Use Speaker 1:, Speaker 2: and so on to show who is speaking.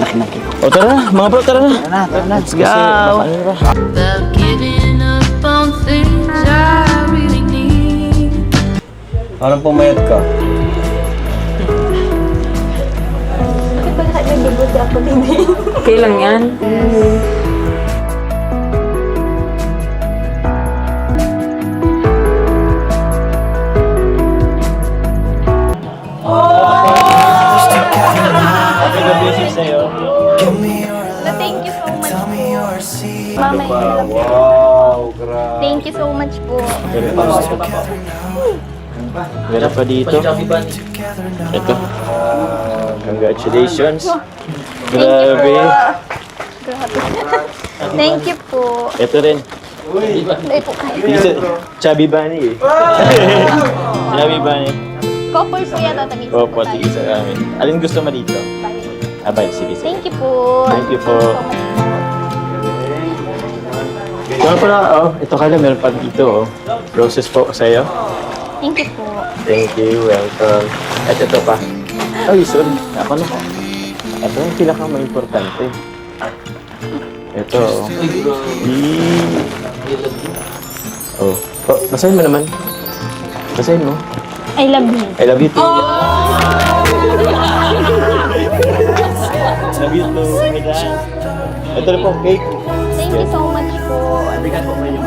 Speaker 1: Laki-laki.
Speaker 2: O tara na, mga bro, tara na.
Speaker 1: Tara na.
Speaker 2: Let's go.
Speaker 3: About giving up on things I really need.
Speaker 2: Parang pumayat ka.
Speaker 4: Bakit ba lahat ng debut ako hindi?
Speaker 5: Kailan yan?
Speaker 2: Happy birthday sa'yo.
Speaker 4: Na thank you so much po. Mama, I love you.
Speaker 2: Wow, grabe.
Speaker 4: Thank you so much po.
Speaker 2: Meron pa dito. Ito. Congratulations.
Speaker 4: Thank you
Speaker 2: Grabe.
Speaker 4: po. Grabe. Thank you po.
Speaker 2: Ito rin.
Speaker 4: Hindi po kayo.
Speaker 2: Chubby Bunny eh. Chubby Bunny.
Speaker 4: Couple po yan, tatagin
Speaker 2: Opo, sige sa amin. Alin gusto mo dito? Abay, sige, sige.
Speaker 4: Thank you po.
Speaker 2: Thank you po.
Speaker 4: So much po.
Speaker 2: Kaya pala, ito kala meron pa dito, Roses po sa'yo.
Speaker 4: Thank you po.
Speaker 2: Thank you, welcome. At ito pa. Ay, sorry. Ako na. Ito yung pinaka-importante. Ito, oh. Oh, basahin mo naman. Basahin mo.
Speaker 4: I love you.
Speaker 2: I love you too. Love you too, Midan. Ito na po, cake.
Speaker 4: Thank you so much po.
Speaker 2: Bigat po kayo.